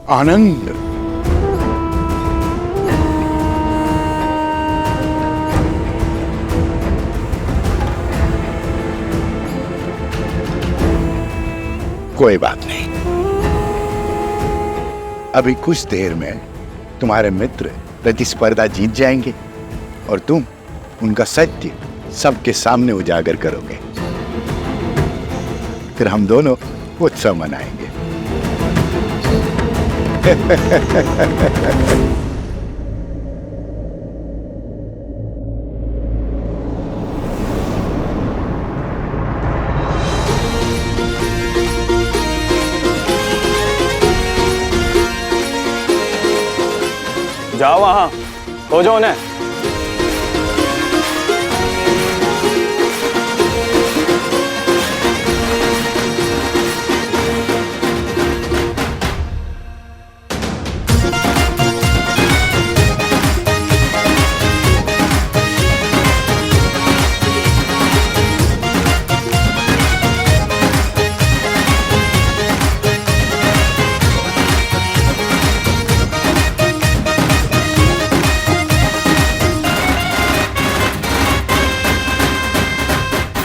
आनंद। कोई बात नहीं, अभी कुछ देर में तुम्हारे मित्र प्रतिस्पर्धा जीत जाएंगे और तुम उनका सत्य सबके सामने उजागर करोगे। फिर हम दोनों उत्सव मनाएंगे। जाओ वहां, खोजो उन्हें।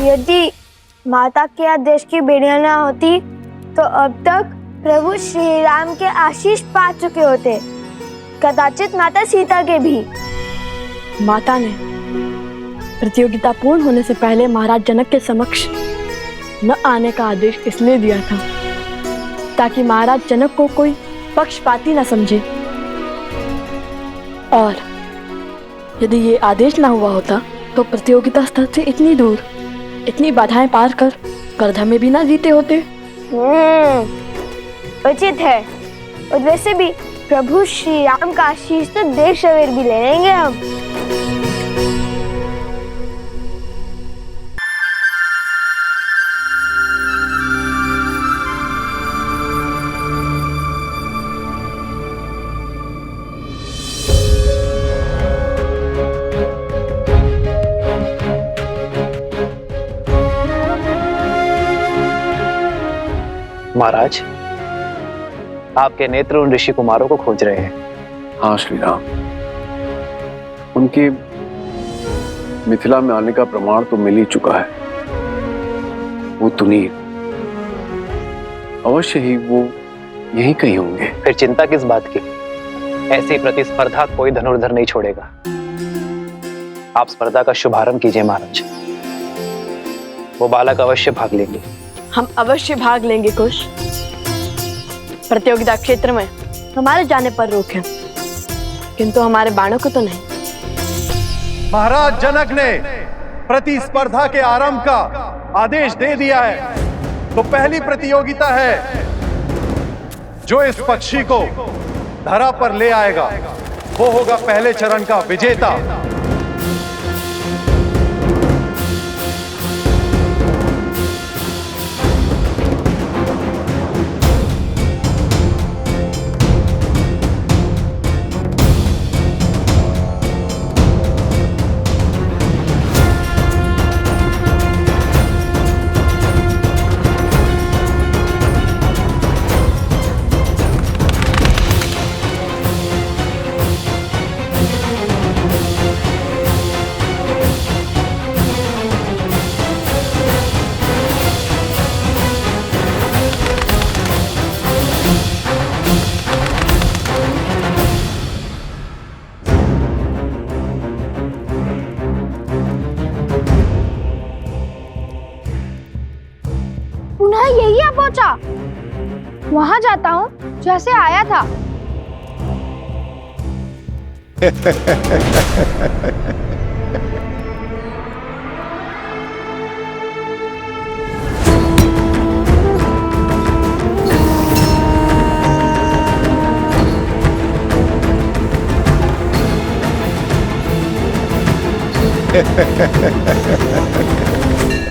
यदि माता के आदेश की बेड़ियां ना होती तो अब तक प्रभु श्री राम के आशीष पा चुके होते, कदाचित माता सीता के भी। माता ने प्रतियोगिता पूर्ण होने से पहले महाराज जनक के समक्ष न आने का आदेश इसलिए दिया था ताकि महाराज जनक को कोई पक्षपाती न समझे, और यदि ये आदेश ना हुआ होता तो प्रतियोगिता स्थल से इतनी दूर, इतनी बाधाएं पार कर स्पर्धा में भी ना जीते होते। उचित है। और वैसे भी प्रभु श्री राम का आशीष तो देर सवेर भी ले लेंगे हम। महाराज, आपके नेत्र उन ऋषि कुमारों को खोज रहे हैं। हाँ श्री राम, उनके मिथिला में आने का प्रमाण तो मिल ही चुका है। वो तुनीर, अवश्य ही वो यहीं कहीं होंगे। फिर चिंता किस बात की? ऐसी प्रतिस्पर्धा कोई धनुर्धर नहीं छोड़ेगा। आप स्पर्धा का शुभारंभ कीजिए महाराज। वो बालक अवश्य भाग लेंगे। हम अवश्य भाग लेंगे कुश। प्रतियोगिता क्षेत्र में हमारे जाने पर रोक है, किंतु हमारे बाणों को तो नहीं। महाराज जनक ने प्रतिस्पर्धा के आरंभ का आदेश दे दिया है, तो पहली प्रतियोगिता है जो इस पक्षी को धरा पर ले आएगा वो होगा पहले चरण का विजेता। पुनः यही आ पहुंचा। वहां जाता हूँ जैसे आया था।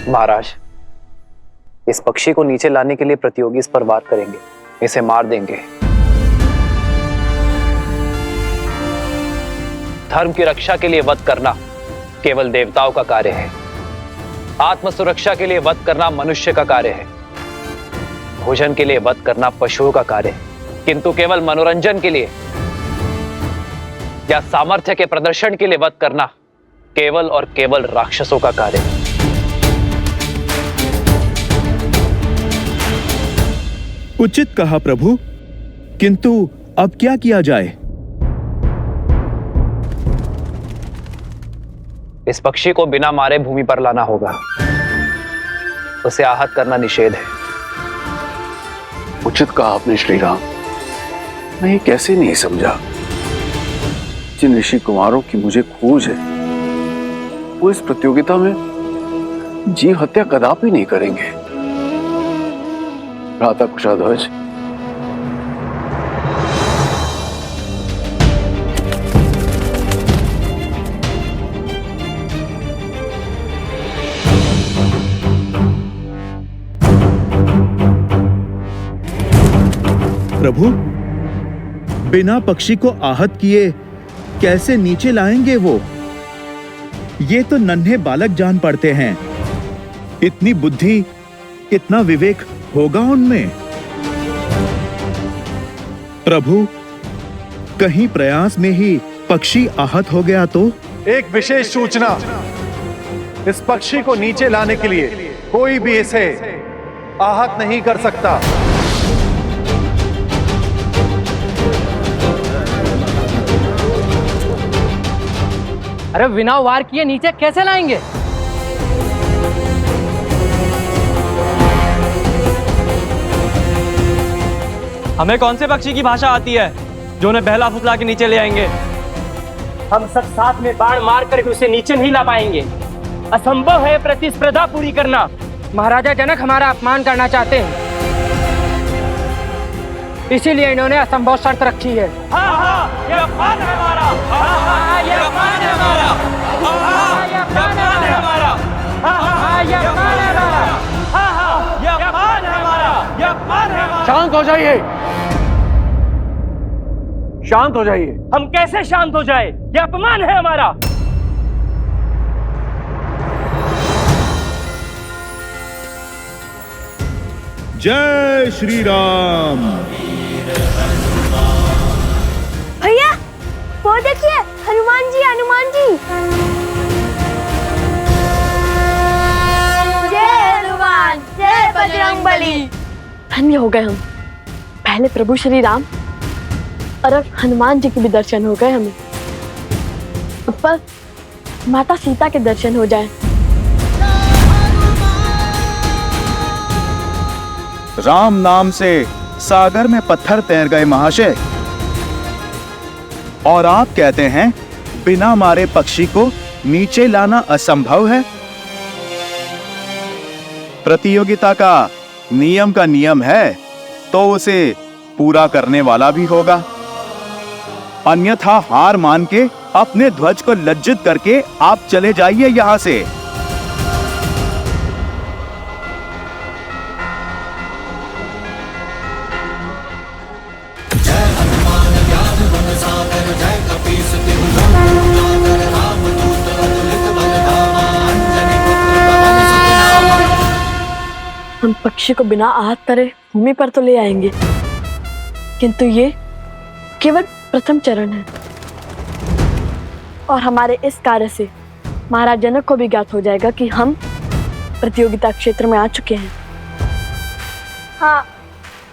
महाराज, इस पक्षी को नीचे लाने के लिए प्रतियोगी इस पर वार करेंगे, इसे मार देंगे। धर्म की रक्षा के लिए वध करना केवल देवताओं का कार्य है। आत्म सुरक्षा के लिए वध करना मनुष्य का कार्य है। भोजन के लिए वध करना पशुओं का कार्य है। किंतु केवल मनोरंजन के लिए या सामर्थ्य के प्रदर्शन के लिए वध करना केवल और केवल राक्षसों का कार्य है। उचित कहा प्रभु, किंतु अब क्या किया जाए? इस पक्षी को बिना मारे भूमि पर लाना होगा। उसे आहत करना निषेध है। उचित कहा आपने श्री राम। मैं ये कैसे नहीं समझा। जिन ऋषि कुमारों की मुझे खोज है वो इस प्रतियोगिता में जीव हत्या कदापि नहीं करेंगे। भ्राता कुशाध्वज, प्रभु, बिना पक्षी को आहत किए कैसे नीचे लाएंगे वो? ये तो नन्हे बालक जान पड़ते हैं। इतनी बुद्धि, इतना विवेक होगा उनमें? प्रभु, कहीं प्रयास में ही पक्षी आहत हो गया तो? एक विशेष सूचना, इस पक्षी को नीचे लाने के लिए कोई भी इसे आहत नहीं कर सकता। अरे बिना वार किए नीचे कैसे लाएंगे? हमें कौन से पक्षी की भाषा आती है जो उन्हें बहला फुसला के नीचे ले आएंगे? हम सब साथ में बाण मार कर भी उसे नीचे नहीं ला पाएंगे। असंभव है प्रतिस्पर्धा पूरी करना। महाराजा जनक हमारा अपमान करना चाहते हैं, इसीलिए इन्होंने असंभव शर्त रखी है। हाँ हाँ, ये अपमान है हमारा। हाँ हाँ, ये अपमान है हमारा। हाँ हाँ, ये अपमान है हमारा। हाँ हाँ, ये अपमान है हमारा। हाँ हाँ, ये अपमान है हमारा। ये अपमान है हमारा। शांत हो जाइए, शांत हो जाइए। हम कैसे शांत हो जाए? ये अपमान है हमारा। जय श्री राम। भैया वो देखिए, हनुमान जी, हनुमान जी। जय हनुमान, जय बजरंगबली। धन्य हो गए हम। पहले प्रभु श्री राम और अब हनुमान जी के भी दर्शन हो गए हमें। ऊपर माता सीता के दर्शन हो जाए। राम नाम से सागर में पत्थर तैर गए महाशय, और आप कहते हैं बिना मारे पक्षी को नीचे लाना असंभव है। प्रतियोगिता का नियम है तो उसे पूरा करने वाला भी होगा, अन्यथा हार मान के अपने ध्वज को लज्जित करके आप चले जाइए यहां से। हम पक्षी को बिना आहत करे भूमि पर तो ले आएंगे, किंतु ये केवल प्रथम चरण है और हमारे इस कार्य से महाराज जनक को भी ज्ञात हो जाएगा कि हम प्रतियोगिता क्षेत्र में आ चुके हैं। हाँ,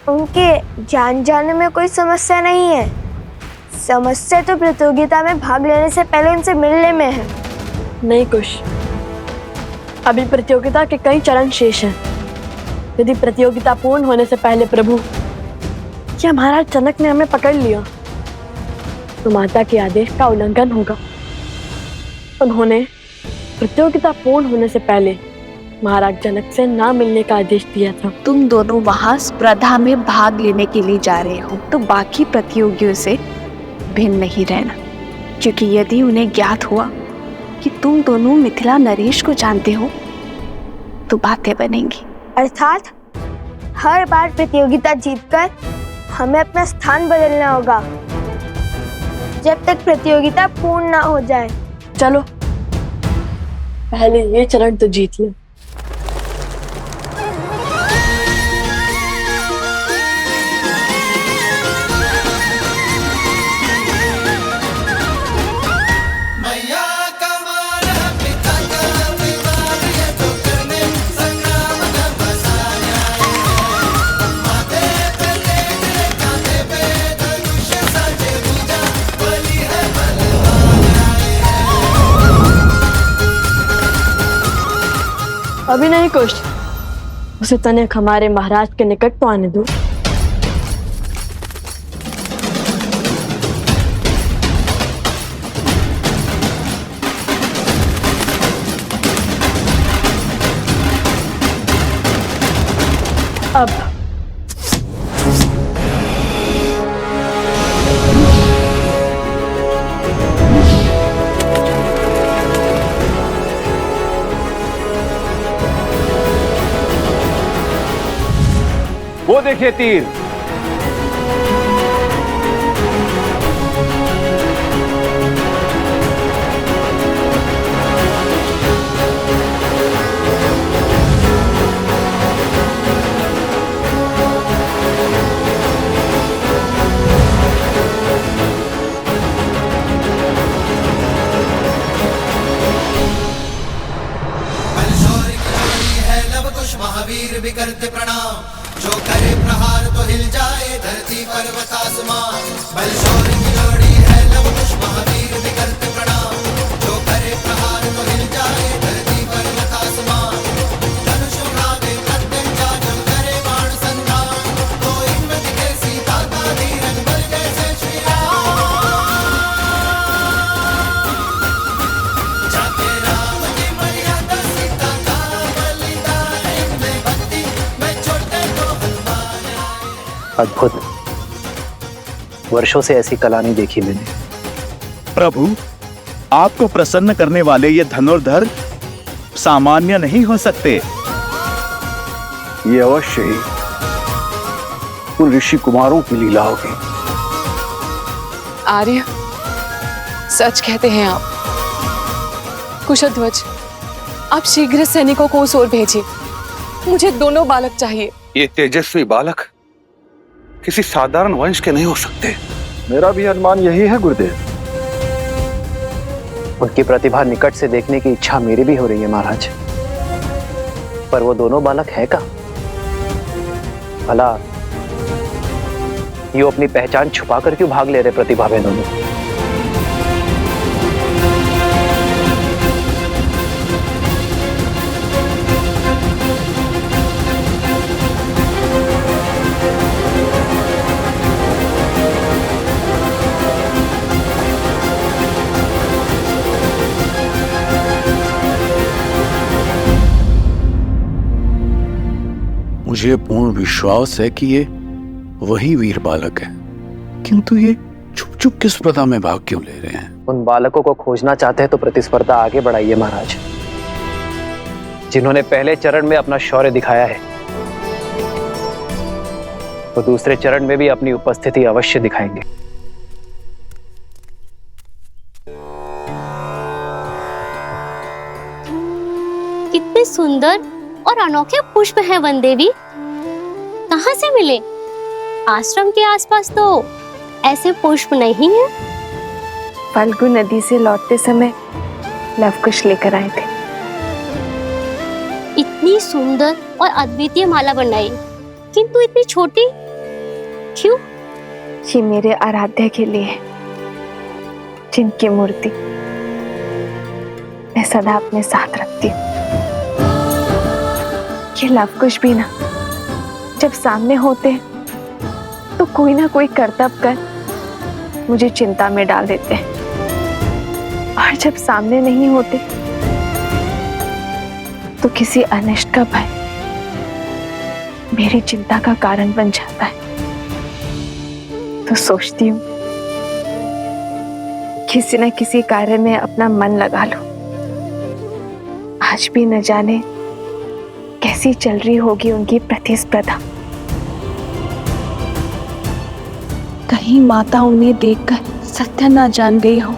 उनके जान जाने में कोई समस्या नहीं है। समस्या तो प्रतियोगिता में भाग लेने से पहले उनसे मिलने में है। नहीं कुश, अभी प्रतियोगिता के कई चरण शेष हैं। यदि प्रतियोगिता पूर्ण होने से पहले प्रभु या महाराज जनक ने हमें पकड़ लिया तो माता के आदेश का उल्लंघन होगा। उन्होंने प्रतियोगिता पूर्ण होने से पहले महाराज जनक से ना मिलने का आदेश दिया था। तुम दोनों वहां स्पर्धा में भाग लेने के लिए जा रहे हो तो बाकी प्रतियोगियों से भिन्न नहीं रहना, क्योंकि यदि उन्हें ज्ञात हुआ कि तुम दोनों मिथिला नरेश को जानते हो तो बातें बनेंगी। अर्थात हर बार प्रतियोगिता जीतकर हमें अपना स्थान बदलना होगा जब तक प्रतियोगिता पूर्ण ना हो जाए। चलो पहले ये चरण तो जीत ले। भी नहीं कुछ। उसे तनिक हमारे महाराज के निकट तो आने दो। अब वो देखिए तीर। महावीर भी करते प्रणाम, जो करे प्रहार तो हिल जाए धरती पर्वत आसमान। बलशौरी की जोड़ी है लव कुश महावीर भी करते प्रणाम, जो करे प्रहार तो हिल जाए धरती पर्वत आसमान। धनुष उठावे प्रत्यंचा जब करे बाण संधान, तो इनमें दिखे सीता का धीरज बल जैसे श्री राम। जाते राम की मर्यादा सीता का बलिदान, इनमें भक्ति में छोटे तो हनुमान आए। अद्भुत, वर्षों से ऐसी कला नहीं देखी मैंने। प्रभु, आपको प्रसन्न करने वाले ये धनुर्धर सामान्य नहीं हो सकते। ये अवश्य ही उन ऋषि कुमारों की लीला होगी। आर्य, सच कहते हैं आप। कुशध्वज, आप शीघ्र सैनिकों को उस ओर भेजिए। मुझे दोनों बालक चाहिए। ये तेजस्वी बालक किसी साधारण वंश के नहीं हो सकते। मेरा भी अनुमान यही है गुरुदेव। उनकी प्रतिभा निकट से देखने की इच्छा मेरी भी हो रही है महाराज, पर वो दोनों बालक है का? भला ये अपनी पहचान छुपाकर क्यों भाग ले रहे प्रतिभा में दोनों? मुझे पूर्ण विश्वास है कि ये वही वीर बालक है, किंतु ये छुप छुप किस प्रथा में भाग क्यों ले रहे हैं? उन बालकों को खोजना चाहते हैं तो प्रतिस्पर्धा आगे बढ़ाइए महाराज। जिन्होंने पहले चरण में अपना शौर्य दिखाया है, वो दूसरे चरण में भी अपनी उपस्थिति अवश्य दिखाएंगे। कितने सुंदर और अनोखे पुष्प हैं वन देवी, कहाँ से मिले? आश्रम के आसपास तो ऐसे पुष्प नहीं है। फाल्गु नदी से लौटते समय लवकुश लेकर आए थे। इतनी सुंदर और अद्वितीय माला बनाई, किंतु इतनी छोटी क्यों? ये मेरे आराध्य के लिए है, जिनकी मूर्ति मैं सदा अपने साथ रखती हूँ। ये लवकुश भी ना जब सामने होते तो कोई ना कोई करतब कर मुझे चिंता में डाल देते हैं, और जब सामने नहीं होते तो किसी अनिष्ट का भय मेरी चिंता का कारण बन जाता है। तो सोचती हूँ किसी न किसी कार्य में अपना मन लगा लो। आज भी न जाने कैसी चल रही होगी उनकी प्रतिस्पर्धा। कहीं माता उन्हें देखकर सत्य न जान गई हो।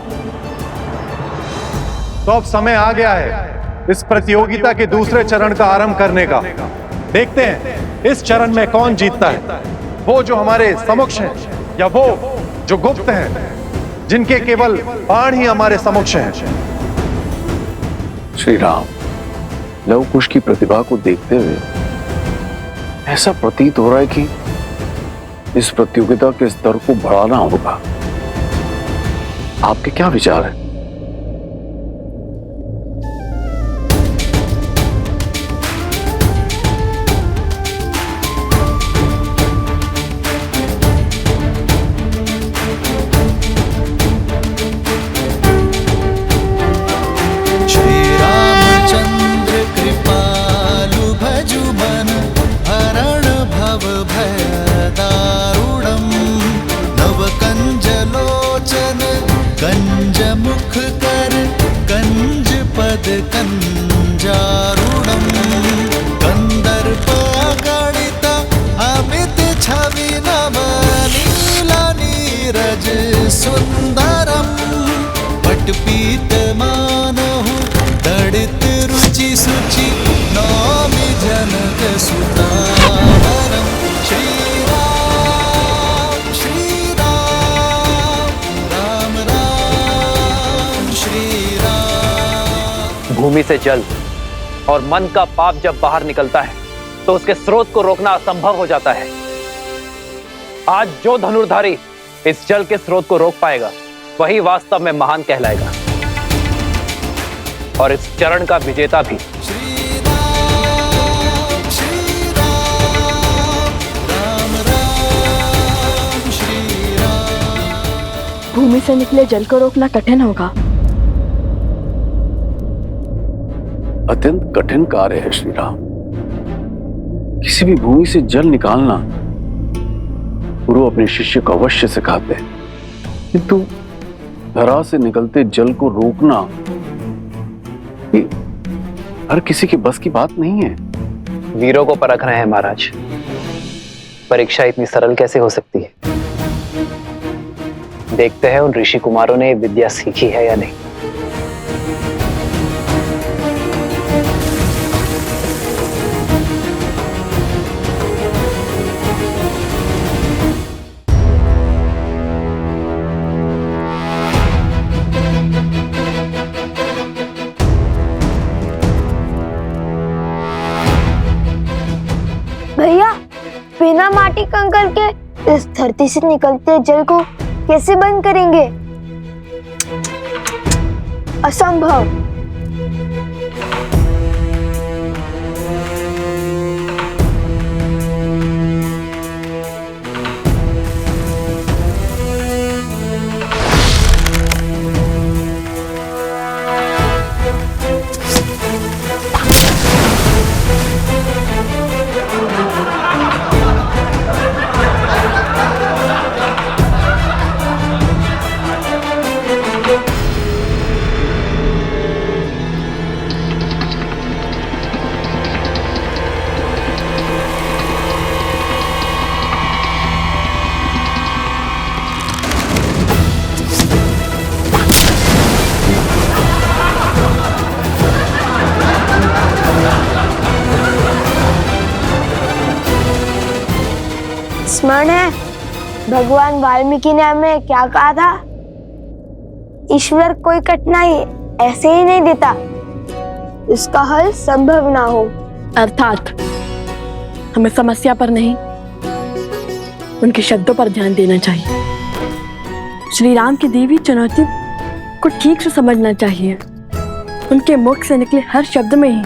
तो अब समय आ गया है इस प्रतियोगिता के दूसरे चरण का आरंभ करने का। देखते हैं इस चरण में कौन जीतता है, वो जो हमारे समक्ष हैं या वो जो गुप्त हैं, जिनके केवल बाण ही हमारे समक्ष हैं। श्री राम, लवकुश की प्रतिभा को देखते हुए ऐसा प्रतीत हो रहा है कि इस प्रतियोगिता के स्तर को बढ़ाना होगा। आपके क्या विचार हैं? नीरज सुंदरम पटपीतमानहु तडित रुचि सुचि नौमि जनक सुतावरम श्री राम राम राम श्री राम। भूमि से जल और मन का पाप जब बाहर निकलता है तो उसके स्रोत को रोकना असंभव हो जाता है। आज जो धनुर्धारी इस जल के स्रोत को रोक पाएगा वही वास्तव में महान कहलाएगा और इस चरण का विजेता भी। भूमि से निकले जल को रोकना कठिन होगा। अत्यंत कठिन कार्य है श्री राम। किसी भी भूमि से जल निकालना गुरु अपने शिष्य को अवश्य सिखाते हैं, किंतु धरा से निकलते जल को रोकना ये हर किसी के बस की बात नहीं है। वीरों को परख रहे हैं महाराज। परीक्षा इतनी सरल कैसे हो सकती है? देखते हैं उन ऋषि कुमारों ने विद्या सीखी है या नहीं। भैया, बिना माटी कंकड़ के इस धरती से निकलते जल को कैसे बंद करेंगे? असंभव। स्मरण है भगवान वाल्मीकि ने हमें क्या कहा था? ईश्वर कोई कठिनाई ऐसे ही नहीं देता इसका हल संभव ना हो। अर्थात हमें समस्या पर नहीं, उनके शब्दों पर ध्यान देना चाहिए। श्री राम की दी हुई चुनौती को ठीक से समझना चाहिए। उनके मुख से निकले हर शब्द में ही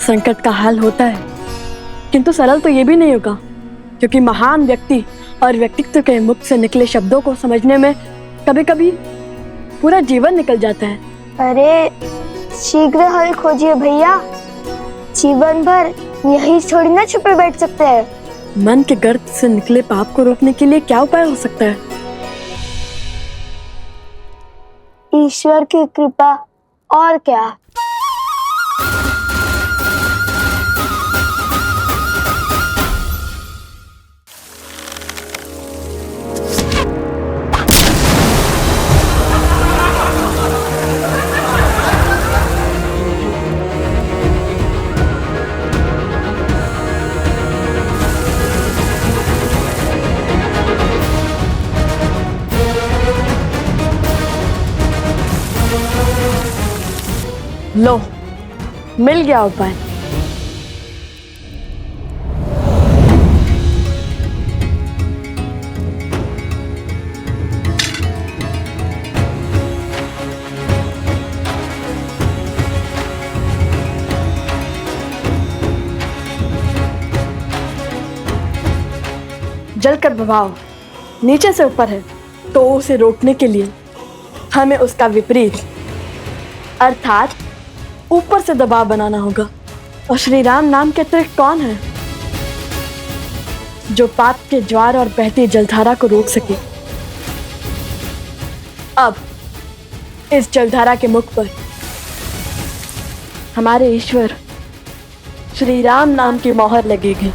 संकट का हल होता है, किंतु सरल तो ये भी नहीं होगा, क्योंकि महान व्यक्ति और व्यक्तित्व के मुख से निकले शब्दों को समझने में कभी कभी पूरा जीवन निकल जाता है। अरे शीघ्र हल खोजिए भैया, जीवन भर यही थोड़ी ना छुपे बैठ सकते हैं। मन के गर्त से निकले पाप को रोकने के लिए क्या उपाय हो सकता है? ईश्वर की कृपा, और क्या। लो, मिल गया उपाय। जल का प्रभाव नीचे से ऊपर है, तो उसे रोकने के लिए हमें उसका विपरीत अर्थात ऊपर से दबाव बनाना होगा। और श्री राम नाम के अतिरिक्त कौन है जो पाप के ज्वार और बहती जलधारा को रोक सके? अब इस जलधारा के मुख पर हमारे ईश्वर श्री राम नाम की मोहर लगेगी।